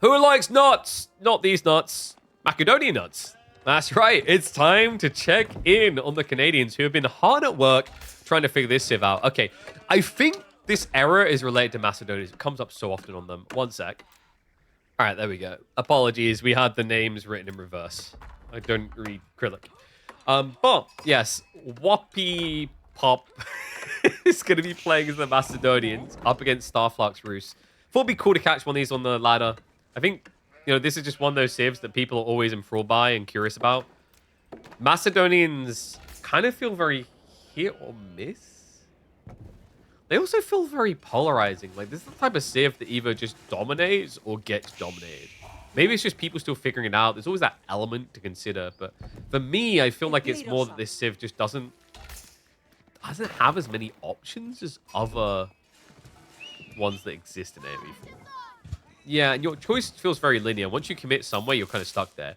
Who likes nuts? Not these nuts. Macedonian nuts. That's right. It's time to check in on the Canadians who have been hard at work trying to figure this civ out. Okay, I think this error is related to Macedonians. It comes up so often on them. One sec. All right, there we go. Apologies. We had the names written in reverse. I don't read Acrylic. But, yes, Whoppy Pop is going to be playing as the Macedonians up against Starflux Roos. Thought it'd be cool to catch one of these on the ladder. I think, this is just one of those civs that people are always enthralled by and curious about. Macedonians kind of feel very hit or miss. They also feel very polarizing. Like, this is the type of civ that either just dominates or gets dominated. Maybe it's just people still figuring it out. There's always that element to consider. But for me, I feel like it's more that this civ just doesn't have as many options as other ones that exist in AoE4. Yeah, and your choice feels very linear. Once you commit somewhere, you're kind of stuck there.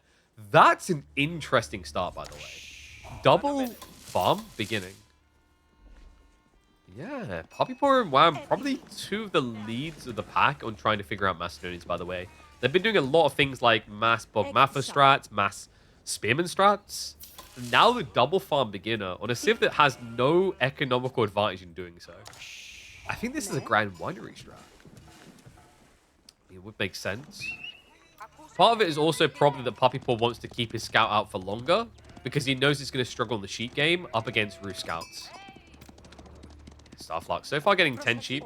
That's an interesting start, by the way. Double farm beginning. Yeah, Poppypaw and Wham, probably two of the leads of the pack on trying to figure out Macedonians, by the way. They've been doing a lot of things like mass Bogmatha strats, mass Spearman strats. Now the double farm beginner on a civ that has no economical advantage in doing so. I think this is a Grand Winery strat. It would make sense. Part of it is also probably that Poppypaw wants to keep his scout out for longer because he knows he's going to struggle in the sheep game up against Roos scouts. Starflux so far getting 10 sheep.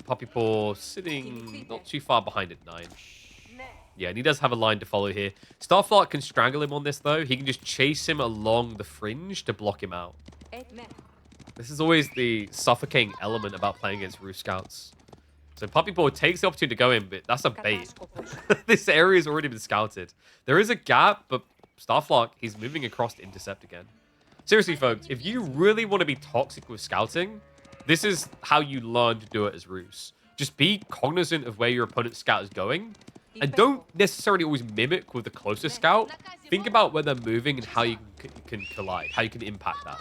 Poppypaw sitting not too far behind at 9. Yeah, and he does have a line to follow here. Starflux can strangle him on this, though. He can just chase him along the fringe to block him out. This is always the suffocating element about playing against Roos scouts. So Poppypaw takes the opportunity to go in, but that's a bait. This area has already been scouted. There is a gap, but Starflux, he's moving across to intercept again. Seriously, folks, if you really want to be toxic with scouting, this is how you learn to do it as Roos. Just be cognizant of where your opponent's scout is going, and don't necessarily always mimic with the closest scout. Think about where they're moving and how you can collide, how you can impact that.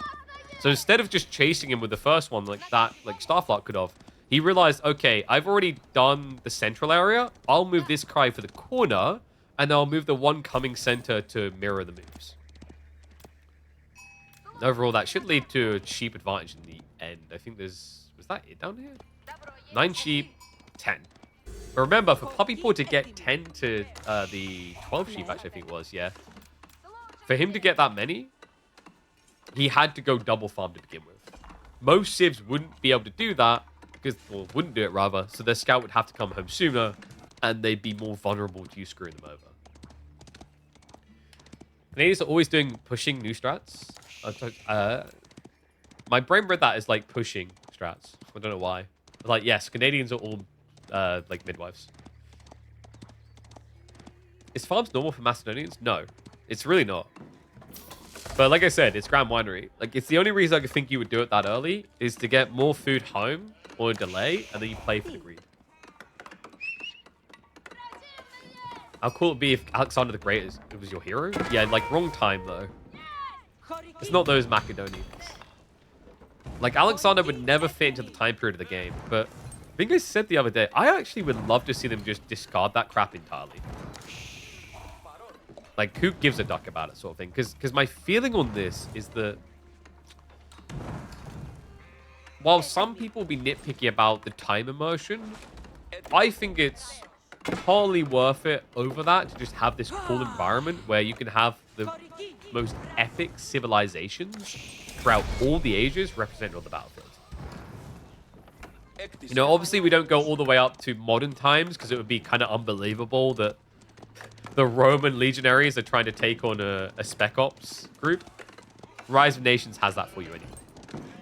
So instead of just chasing him with the first one like Starflux could have, he realized, okay, I've already done the central area. I'll move this guy for the corner, and I'll move the one coming center to mirror the moves. And overall, that should lead to a sheep advantage in the end. I think there's... Was that it down here? 9 sheep, 10. But remember, for Poppypaw to get 10 to the 12 sheep, actually, I think it was, yeah. For him to get that many, he had to go double farm to begin with. Most civs wouldn't be able to do that, or wouldn't do it rather, so their scout would have to come home sooner, and they'd be more vulnerable to you screwing them over. Canadians are always pushing new strats. My brain read that as like pushing strats. I don't know why. But like, yes, Canadians are all like midwives. Is farms normal for Macedonians? No, it's really not. But like I said, it's Grand Winery. Like, it's the only reason I could think you would do it that early is to get more food home or a delay, and then you play for the greed. How cool it would be if Alexander the Great was your hero? Yeah, like, wrong time, though. It's not those Macedonians. Like, Alexander would never fit into the time period of the game, but I think I said the other day, I actually would love to see them just discard that crap entirely. Like, who gives a duck about it, sort of thing? Because my feeling on this is that while some people will be nitpicky about the time immersion, I think it's totally worth it over that to just have this cool environment where you can have the most epic civilizations throughout all the ages represented on the battlefield. You know, obviously we don't go all the way up to modern times because it would be kind of unbelievable that the Roman legionaries are trying to take on a Spec Ops group. Rise of Nations has that for you anyway.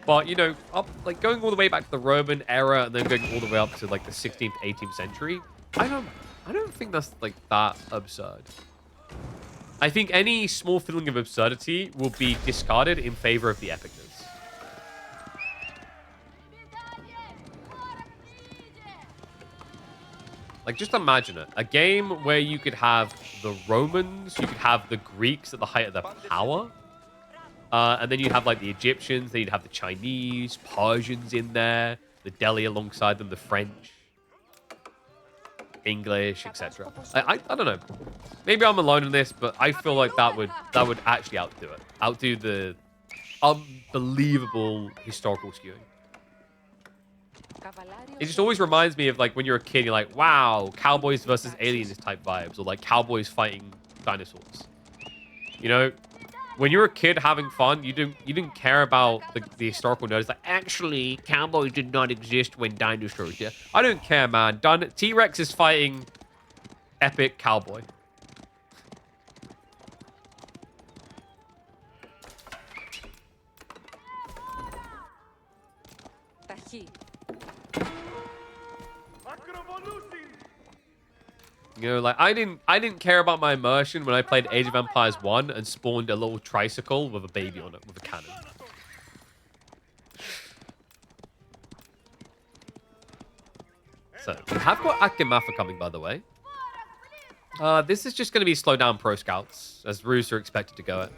But, you know, like going all the way back to the Roman era and then going all the way up to like the 16th, 18th century, I don't think that's like that absurd. I think any small feeling of absurdity will be discarded in favor of the epicness. Like, just imagine it. A game where you could have the Romans, you could have the Greeks at the height of their power, and then you'd have, like, the Egyptians, then you'd have the Chinese, Persians in there, the Delhi alongside them, the French. English, etc. I don't know. Maybe I'm alone in this, but I feel like that would actually outdo it. Outdo the unbelievable historical skewing. It just always reminds me of like when you're a kid, you're like, wow, cowboys versus aliens type vibes, or like cowboys fighting dinosaurs. You know, when you're a kid having fun, you didn't care about the historical notes. Like, actually, cowboys did not exist when dinosaurs. Yeah, I don't care, man. T-Rex is fighting epic cowboy. You know, like I didn't care about my immersion when I played Age of Empires 1 and spawned a little tricycle with a baby on it with a cannon. So we have got Akemafa coming, by the way. This is just going to be slow down pro scouts as Rus are expected to go at.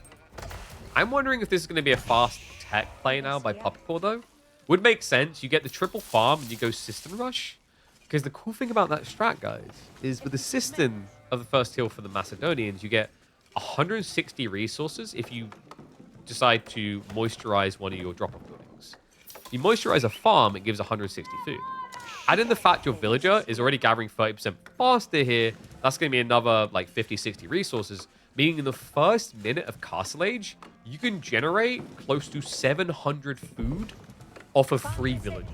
I'm wondering if this is going to be a fast tech play now by Puppypaw though. Would make sense. You get the triple farm and you go System Rush. Because the cool thing about that strat, guys, is with the system of the first heal for the Macedonians, you get 160 resources if you decide to moisturize one of your drop-off buildings. If you moisturize a farm, it gives 160 food. Add in the fact your villager is already gathering 30% faster here, that's going to be another like 50, 60 resources, meaning in the first minute of Castle Age, you can generate close to 700 food off of 3 villagers.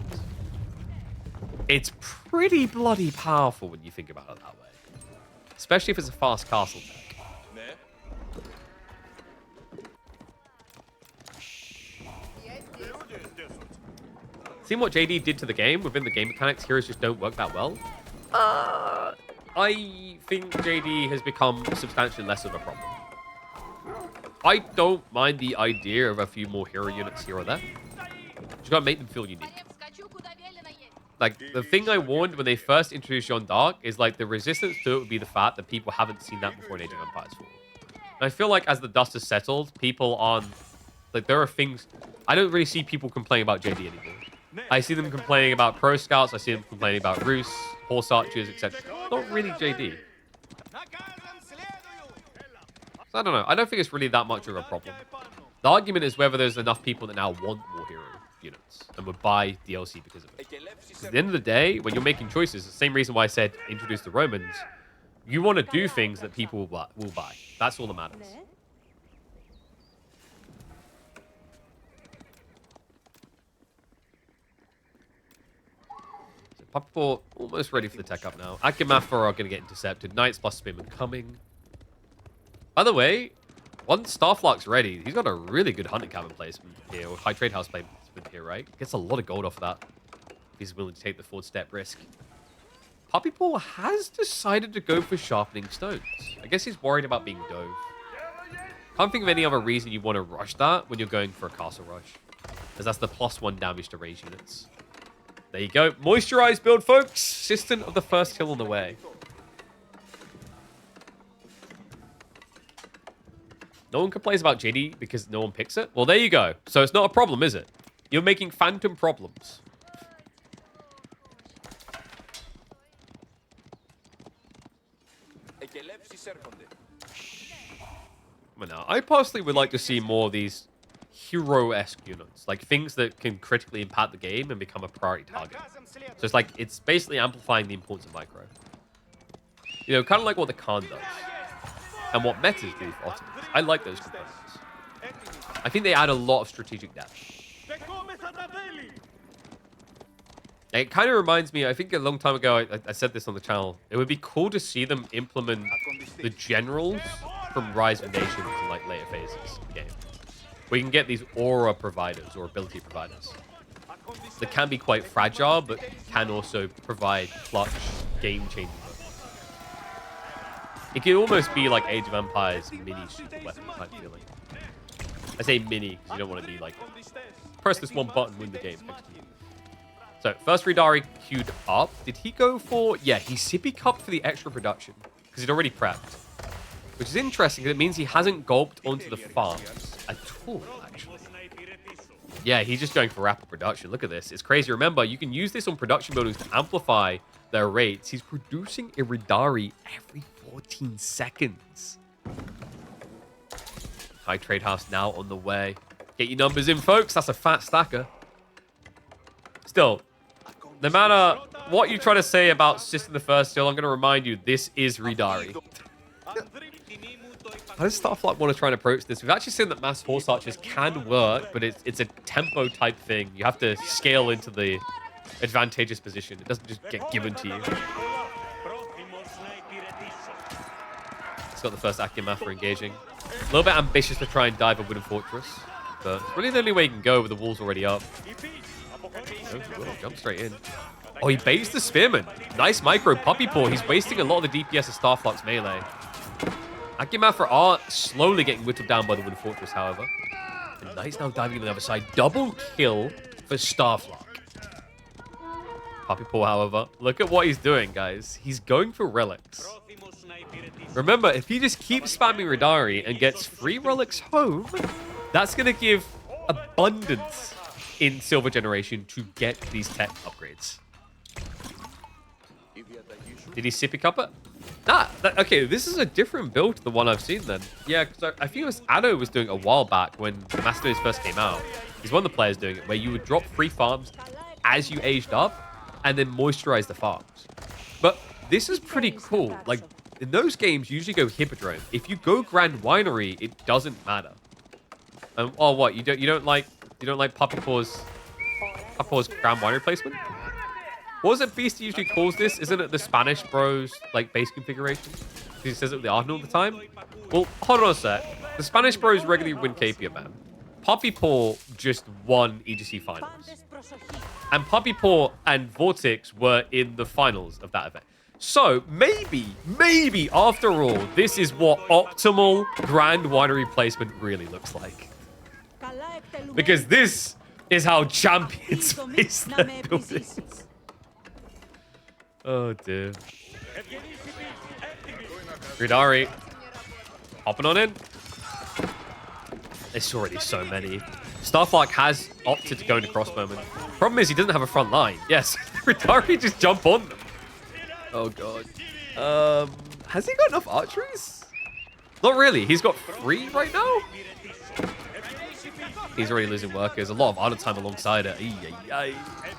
It's pretty bloody powerful when you think about it that way. Especially if it's a fast castle tech. Seeing what JD did to the game, within the game mechanics, heroes just don't work that well. I think JD has become substantially less of a problem. I don't mind the idea of a few more hero units here or there. You gotta make them feel unique. Like, the thing I warned when they first introduced Jeanne d'Arc is, like, the resistance to it would be the fact that people haven't seen that before in Age of Empires 4. And I feel like as the dust has settled, people on... Like, there are things... I don't really see people complaining about JD anymore. I see them complaining about Pro Scouts, I see them complaining about Rus, Horse Archers, etc. Not really JD. So I don't know. I don't think it's really that much of a problem. The argument is whether there's enough people that now want more hero units and would buy DLC because of it. At the end of the day, when you're making choices, the same reason why I said introduce the Romans, you want to do things that people will buy. That's all that matters. So Puppypaw almost ready for the tech up now. Akemafa are going to get intercepted. Knights plus Spearman coming. By the way, once Starflark's ready, he's got a really good hunting cabin placement here, or high trade house placement here, right? Gets a lot of gold off of that. If he's willing to take the forward step risk. Puppypaw has decided to go for sharpening stones. I guess he's worried about being dove. Can't think of any other reason you want to rush that when you're going for a castle rush. Because that's the +1 damage to range units. There you go. Moisturized build, folks. Assistant of the first hill on the way. No one complains about JD because no one picks it. Well, there you go. So it's not a problem, is it? You're making phantom problems. Now, I personally would like to see more of these hero-esque units. Like things that can critically impact the game and become a priority target. So it's like, it's basically amplifying the importance of micro. You know, kind of like what the Khan does. And what metas do for Ottomans. I like those components. I think they add a lot of strategic depth. It kind of reminds me, I think a long time ago, I said this on the channel, it would be cool to see them implement the generals from Rise of Nations in like later phases of the game. Where you can get these aura providers or ability providers. That can be quite fragile, but can also provide clutch, game-changing weapons. It could almost be like Age of Empires mini super weapon type feeling. I say mini because you don't want to be like, press this one button, win the game. So, first Ridari queued up. Did he go for... Yeah, he sippy cupped for the extra production because he'd already prepped. Which is interesting because it means he hasn't gulped onto the farms at all, actually. Yeah, he's just going for rapid production. Look at this. It's crazy. Remember, you can use this on production buildings to amplify their rates, he's producing a Ridari every 14 seconds. High Trade House now on the way. Get your numbers in, folks. That's a fat stacker. Still, no matter what you try to say about System the First, still, I'm going to remind you, this is Ridari. How does Starflight want to try and approach this? We've actually seen that mass horse archers can work, but it's a tempo type thing. You have to scale into the advantageous position. It doesn't just get given to you. It's got the first Akima for engaging. A little bit ambitious to try and dive a wooden fortress, but it's really the only way you can go with the walls already up. Oh, jump straight in. Oh, he baits the spearman. Nice micro puppy paw. He's wasting a lot of the DPS of Starflock's melee. Akimafra are slowly getting whittled down by the wooden fortress, however. And Knight's now diving on the other side. Double kill for Starflock. Puppy paw, however, look at what he's doing, guys. He's going for relics. Remember, if he just keeps spamming Ridari and gets 3 relics home, that's going to give abundance in Silver Generation to get these tech upgrades. Did he sippy cup it? Nah, okay, this is a different build to the one I've seen then. Yeah, because I think it was Addo was doing it a while back when Macedonians first came out. He's one of the players doing it, where you would drop 3 farms as you aged up and then moisturize the farms. But this is pretty cool. Like, in those games, you usually go Hippodrome. If you go Grand Winery, it doesn't matter. Oh, what? You don't like Puppy Paw's Grand Winery placement? What was it Beastie usually calls this? Isn't it the Spanish Bros like base configuration? Because he says it with the Arden all the time. Well, hold on a sec. The Spanish Bros regularly win KP, man. Puppy Paw just won EGC finals. And Puppy Paw and Vortex were in the finals of that event. So maybe after all, this is what optimal Grand Winery placement really looks like. Because this is how champions place their buildings. Oh dear. Ridari hopping on in. There's already so many. Starflock has opted to go into crossbowman. Problem is he doesn't have a front line. Yes, Ridari just jump on them. Oh god. Has he got enough archeries? Not really. He's got 3 right now. He's already losing workers. A lot of idle time alongside it.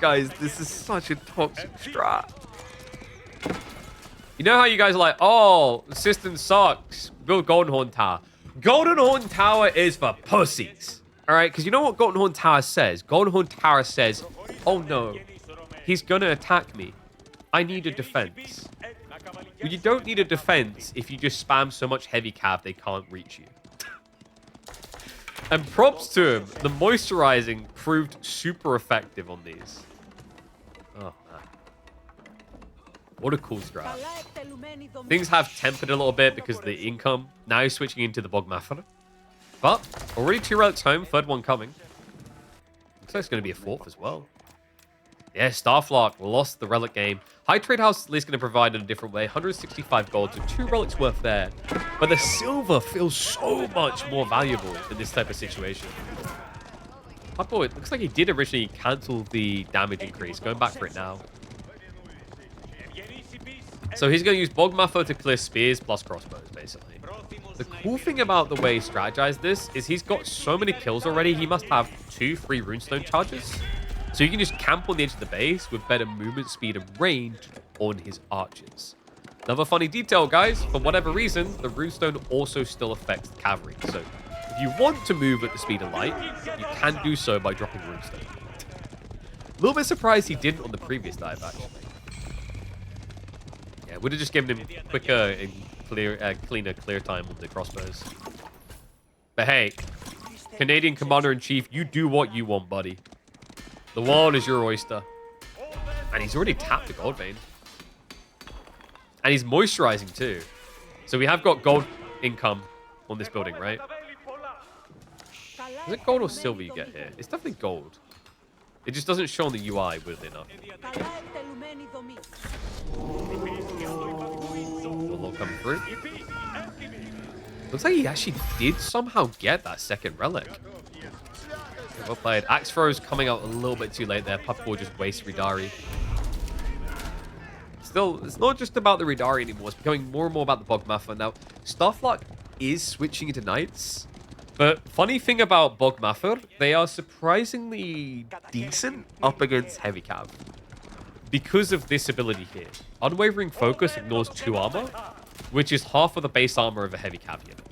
Guys, this is such a toxic strat. You know how you guys are like, oh, the system sucks. Build Golden Horn Tower. Golden Horn Tower is for pussies. All right? Because you know what Golden Horn Tower says? Golden Horn Tower says, oh no, he's going to attack me. I need a defense. Well, you don't need a defense if you just spam so much heavy cav they can't reach you. And props to him, the moisturizing proved super effective on these. Oh, man. What a cool strat. Things have tempered a little bit because of the income. Now he's switching into the Bog Mafra. But already 2 relics home, 3rd one coming. Looks like it's going to be a 4th as well. Yeah, Starflock lost the relic game. High Trade House is at least going to provide in a different way. 165 gold, so 2 relics worth there. But the silver feels so much more valuable in this type of situation. Oh, it looks like he did originally cancel the damage increase. Going back for it now. So he's going to use Bog Muffo to clear spears plus crossbows, basically. The cool thing about the way he strategized this is he's got so many kills already. He must have 2 free runestone charges. So you can just camp on the edge of the base with better movement speed and range on his archers. Another funny detail, guys. For whatever reason, the runestone also still affects the cavalry. So if you want to move at the speed of light, you can do so by dropping runestone. A little bit surprised he didn't on the previous dive, actually. Yeah, would have just given him quicker and cleaner clear time on the crossbows. But hey, Canadian Commander-in-Chief, you do what you want, buddy. The world is your oyster. And he's already tapped the gold vein. And he's moisturizing too. So we have got gold income on this building, right? Is it gold or silver you get here? It's definitely gold. It just doesn't show on the UI, weirdly enough. Will come through. Looks like he actually did somehow get that 2nd relic. Well played. Axe Throw's coming out a little bit too late there. Puppy will just waste Ridari. still, it's not just about the Ridari anymore. It's becoming more and more about the Bogmaffer. Now, Starflock is switching into Knights. But funny thing about Bogmaffer, they are surprisingly decent up against Heavy Cav. Because of this ability here. Unwavering Focus ignores 2 armor, which is half of the base armor of a Heavy Cav unit.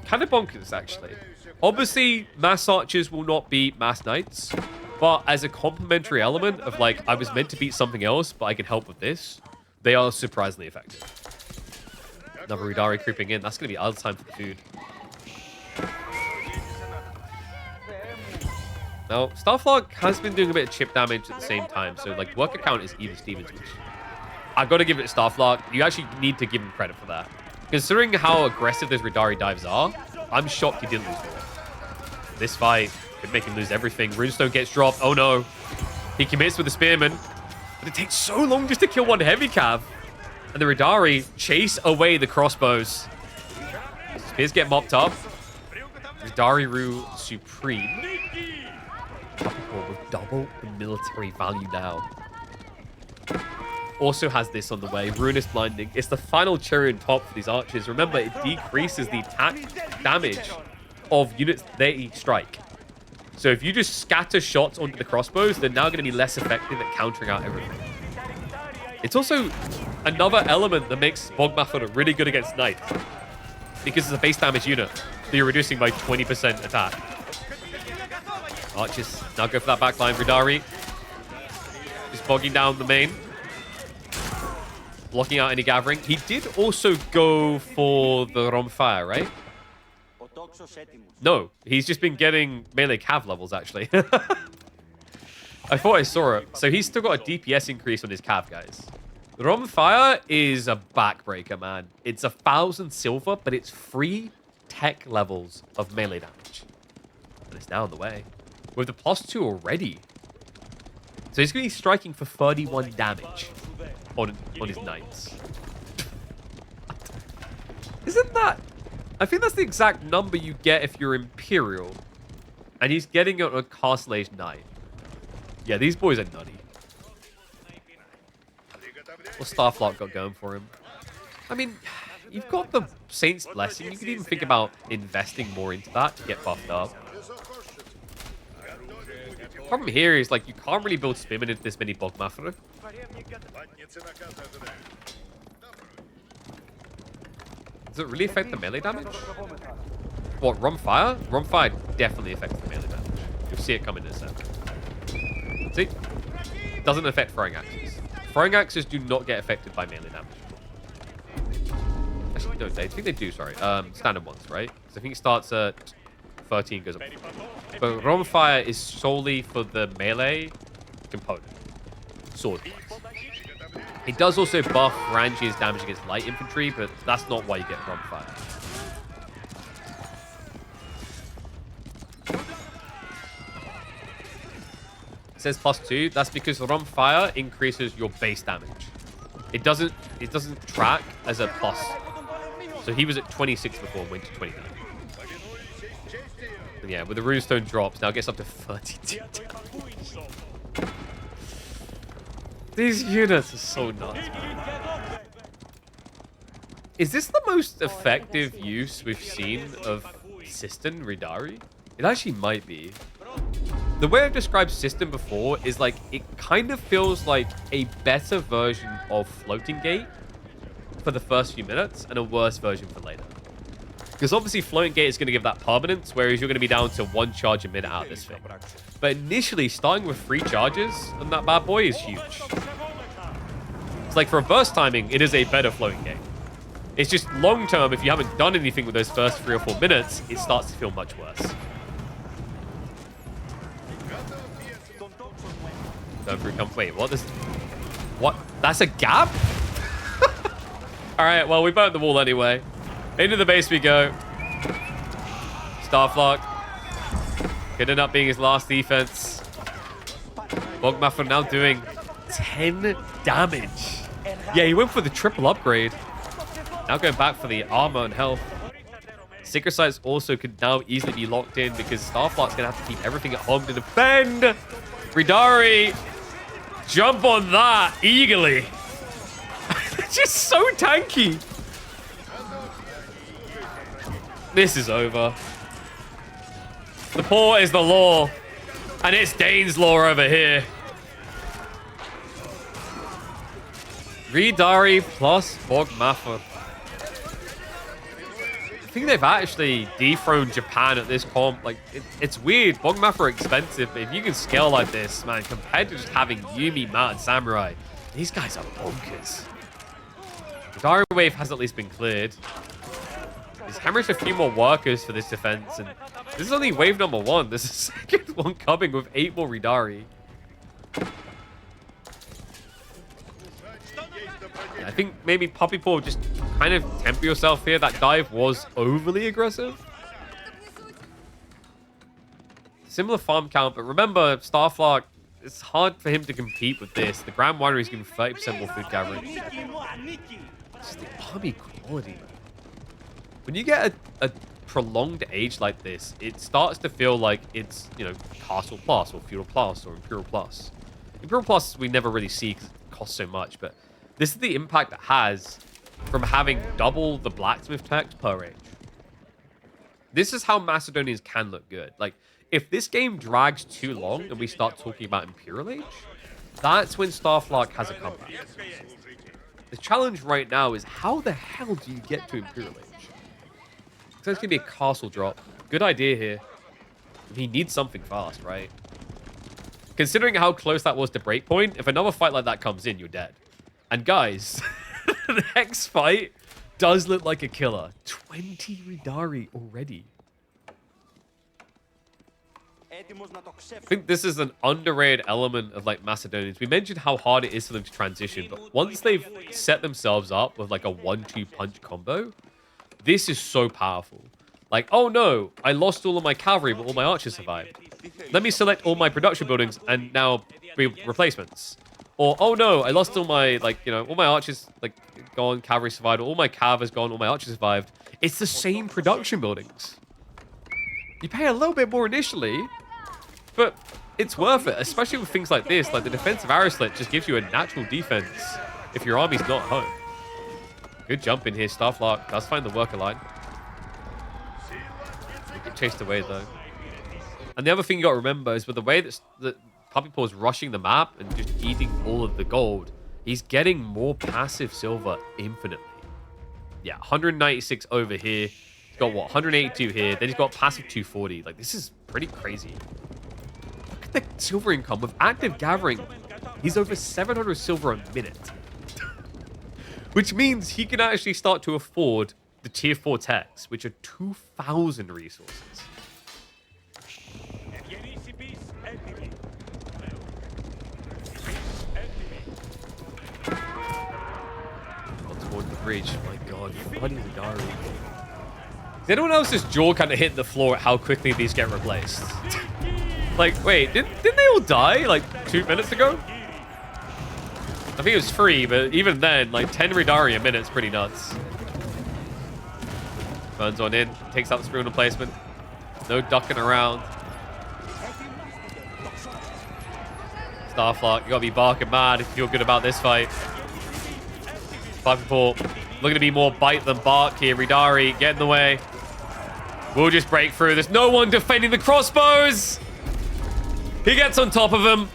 Kind of bonkers, actually. Obviously, Mass Archers will not beat Mass Knights, but as a complementary element of, like, I was meant to beat something else, but I can help with this, they are surprisingly effective. Another Ridari creeping in. That's going to be idle time for the food. Now, Starflock has been doing a bit of chip damage at the same time, so, like, worker count is even Stevens, which I've got to give it to Starflock. You actually need to give him credit for that. Considering how aggressive those Ridari dives are, I'm shocked he didn't lose more. This fight could make him lose everything. Runestone gets dropped. Oh, no. He commits with the Spearman, but it takes so long just to kill one Heavy Cav. And the Ridari chase away the crossbows. Spears get mopped up. Ridari Rue Supreme. With double the military value now. Also has this on the way. Ruinous Blinding. It's the final cherry on top for these archers. Remember, it decreases the attack damage of units they strike. So if you just scatter shots onto the crossbows, they're now going to be less effective at countering out everything. It's also another element that makes Bogmaffer really good against Knight. Because it's a base damage unit that you're reducing by 20% attack. Archers now go for that backline. Ridari just bogging down the main. Blocking out any gathering. He did also go for the Romfire, right? No, he's just been getting melee cav levels, actually. I thought I saw it. So he's still got a DPS increase on his cav, guys. The Romfire is a backbreaker, man. It's 1,000 silver, but it's 3 tech levels of melee damage. And it's now on the way. With the +2 already. So he's going to be striking for 31 damage on his Knights. Isn't that... I think that's the exact number you get if you're Imperial. And he's getting it on a Castle Age Knight. Yeah, these boys are nutty. What's Starflock got going for him? I mean, you've got the Saint's Blessing. You could even think about investing more into that to get buffed up. The problem here is, like, you can't really build Spearman into this many Bogmaffer. Does it really affect the melee damage? What, Rumfire? Rumfire definitely affects the melee damage. You'll see it come in a second. See? Doesn't affect throwing axes. Throwing axes do not get affected by melee damage. Actually, no, I think they do, sorry. Standard ones, right? Because I think it starts at 13, goes up. But Rumfire is solely for the melee component. Sword wise. It does also buff Rangi's damage against light infantry, but that's not why you get Rumfire. It says +2. That's because Rumfire increases your base damage. It doesn't track as a plus. So he was at 26 before and went to 29. And yeah, with the runestone drops, now it gets up to 32 damage. These units are so nuts, man. Is this the most effective use we've seen of System Ridari? It actually might be. The way I've described System before is like, it kind of feels like a better version of Floating Gate for the first few minutes and a worse version for later. Because obviously Floating Gate is going to give that permanence, whereas you're going to be down to 1 charge a minute out of this thing. But initially, starting with 3 charges on that bad boy is huge. It's like for a burst timing, it is a better Floating Gate. It's just long term, if you haven't done anything with those first 3 or 4 minutes, it starts to feel much worse. Wait, what? What? That's a gap? Alright, well, we burnt the wall anyway. Into the base we go. Starflock. Could end up being his last defense. Bogmaffer now doing 10 damage. Yeah, he went for the triple upgrade. Now going back for the armor and health. Secret Sights also could now easily be locked in because Starflock's going to have to keep everything at home to defend. Ridari jump on that eagerly. It's just so tanky. This is over. The paw is the law. And it's Dane's law over here. Ridari plus Bogmaffer. I think they've actually dethroned Japan at this comp. Like, it's weird. Bogmaffer are expensive, but if you can scale like this, man, compared to just having Yumi, Matt, and Samurai, these guys are bonkers. The Ridari wave has at least been cleared. He's hammering a few more workers for this defense, and this is only wave number 1. There's a second one coming with 8 more Ridari. I think maybe Puppy Paw just kind of temper yourself here. That dive was overly aggressive. Similar farm count, but remember, Starflark, it's hard for him to compete with this. The Grand Winery is giving 30% more food gathering. Just the army quality. When you get a prolonged age like this, it starts to feel like it's, you know, Castle Plus or Feudal Plus or Imperial Plus. Imperial Plus we never really see because it costs so much, but this is the impact it has from having double the blacksmith tax per age. This is how Macedonians can look good. Like, if this game drags too long and we start talking about Imperial Age, that's when Starflark has a comeback. The challenge right now is how the hell do you get to Imperial Age? So it's going to be a castle drop. Good idea here. He needs something fast, right? Considering how close that was to breakpoint, if another fight like that comes in, you're dead. And guys, the next fight does look like a killer. 20 Ridari already. I think this is an underrated element of like Macedonians. We mentioned how hard it is for them to transition, but once they've set themselves up with like a 1-2 punch combo, this is so powerful. Like, oh no, I lost all of my cavalry, but all my archers survived. Let me select all my production buildings and now be replacements. Or, oh no, I lost all my, like, you know, all my archers, like, gone, cavalry survived, all my cav has gone, all my archers survived. It's the same production buildings. You pay a little bit more initially, but it's worth it, especially with things like this. Like, the defensive arrow slit just gives you a natural defense if your army's not home. Good jump in here. Starflark does find the worker line. You get chased away, though. And the other thing you got to remember is with the way that Puppy Paw is rushing the map and just eating all of the gold, he's getting more passive silver infinitely. Yeah, 196 over here. He's got, what, 182 here. Then he's got passive 240. Like, this is pretty crazy. Look at the silver income. With active gathering, he's over 700 silver a minute. Which means he can actually start to afford the tier 4 techs, which are 2,000 resources. Toward the bridge. My god, bloody Ridari. Is anyone else's jaw kind of hitting the floor at how quickly these get replaced? Like, wait, didn't they all die like 2 minutes ago? I think it was 3, but even then, like 10 Ridari a minute is pretty nuts. Burns on in, takes out the spoon replacement. No ducking around. Starflark, you gotta be barking mad if you feel good about this fight. Puppy Paw looking to be more bite than bark here. Ridari, get in the way. We'll just break through. There's no one defending the crossbows. He gets on top of him.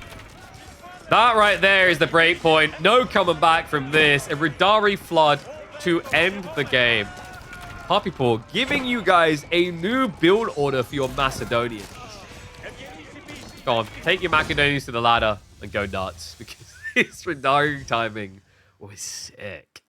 That right there is the break point. No coming back from this. A Ridari flood to end the game. Puppy Paw giving you guys a new build order for your Macedonians. Go on, take your Macedonians to the ladder and go nuts because his Ridari timing was sick.